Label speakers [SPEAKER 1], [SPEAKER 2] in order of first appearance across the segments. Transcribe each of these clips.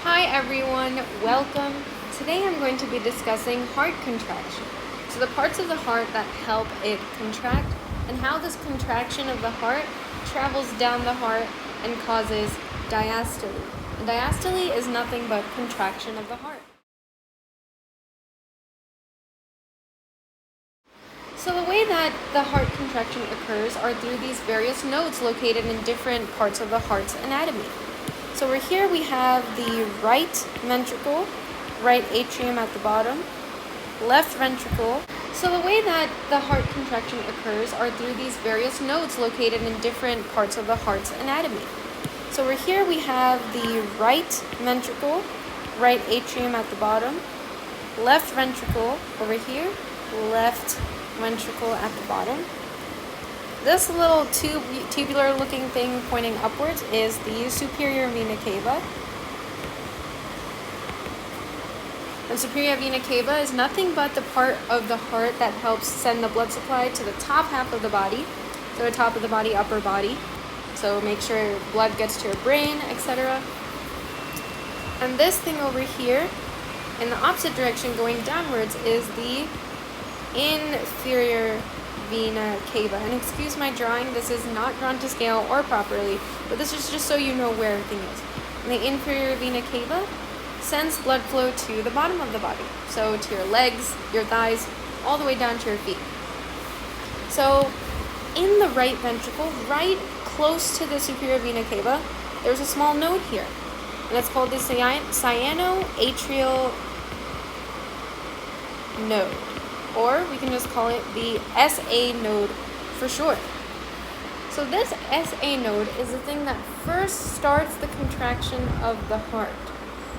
[SPEAKER 1] Hi everyone, welcome. Today I'm going to be discussing heart contraction. So the parts of the heart that help it contract and how this contraction of the heart travels down the heart and causes diastole. And diastole is nothing but contraction of the heart. So the way that the heart contraction occurs are through these various nodes located in different parts of the heart's anatomy. So over here we have the right ventricle, right atrium at the bottom, left ventricle. So the way that the heart contraction occurs are through these various nodes located in different parts of the heart's anatomy. So over here we have the right ventricle, right atrium at the bottom, left ventricle over here, left ventricle at the bottom. This little tubular looking thing pointing upwards is the superior vena cava. And superior vena cava is nothing but the part of the heart that helps send the blood supply to the top half of the body. So the top of the body, upper body. So make sure blood gets to your brain, etc. And this thing over here, in the opposite direction going downwards, is the inferior Vena cava. And excuse my drawing, this is not drawn to scale or properly, but this is just so you know where everything is. And the inferior vena cava sends blood flow to the bottom of the body, so to your legs, your thighs, all the way down to your feet. So in the right ventricle, right close to the superior vena cava, there's a small node here, and it's called the cyanoatrial node. Or we can just call it the SA node for short. So this SA node is the thing that first starts the contraction of the heart.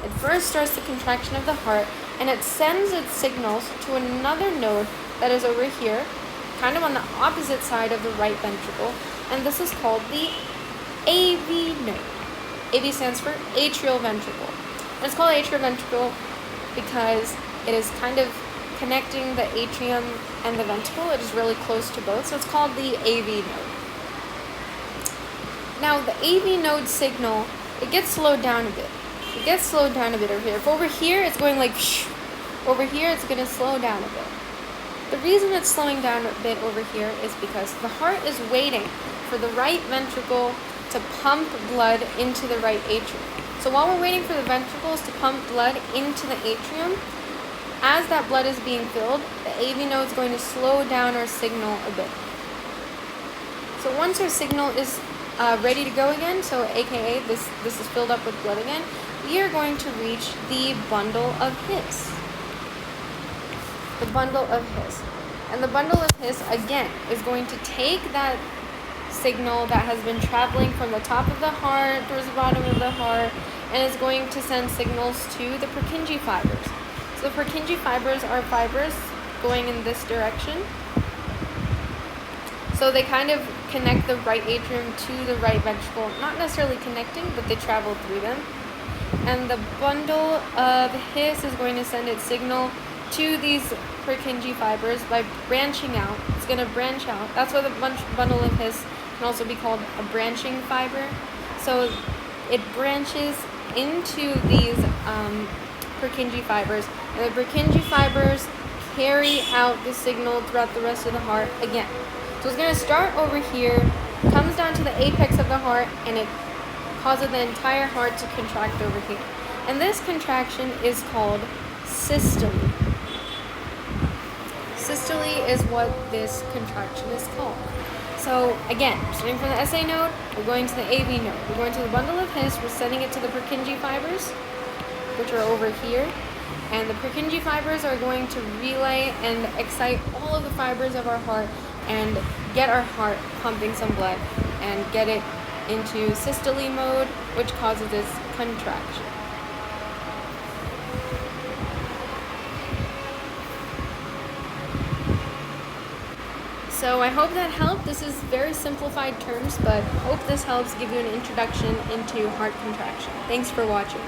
[SPEAKER 1] It first starts the contraction of the heart, and it sends its signals to another node that is over here, kind of on the opposite side of the right ventricle, and this is called the AV node. AV stands for atrial ventricle. And it's called atrial ventricle because it is kind of connecting the atrium and the ventricle. It is really close to both, so it's called the AV node. Now the AV node signal, it gets slowed down a bit. It gets slowed down a bit over here. If over here it's going like shh, over here it's going to slow down a bit. The reason it's slowing down a bit over here is because the heart is waiting for the right ventricle to pump blood into the right atrium. So while we're waiting for the ventricles to pump blood into the atrium, as that blood is being filled, the AV node is going to slow down our signal a bit. So once our signal is ready to go again, so aka this is filled up with blood again, we are going to reach the bundle of His. The bundle of His. And the bundle of His, again, is going to take that signal that has been traveling from the top of the heart towards the bottom of the heart, and is going to send signals to the Purkinje fibers. So the Purkinje fibers are fibers going in this direction. So they kind of connect the right atrium to the right ventricle. Not necessarily connecting, but they travel through them. And the bundle of His is going to send its signal to these Purkinje fibers by branching out. It's going to branch out. That's why the bundle of His can also be called a branching fiber. So it branches into these Purkinje fibers, and the Purkinje fibers carry out the signal throughout the rest of the heart again. So it's going to start over here, comes down to the apex of the heart, and it causes the entire heart to contract over here. And this contraction is called systole. Systole is what this contraction is called. So again, starting from the SA node, we're going to the AV node. We're going to the bundle of His, we're sending it to the Purkinje fibers, which are over here, and the Purkinje fibers are going to relay and excite all of the fibers of our heart and get our heart pumping some blood and get it into systole mode, which causes this contraction. So I hope that helped. This is very simplified terms, but hope this helps give you an introduction into heart contraction. Thanks for watching.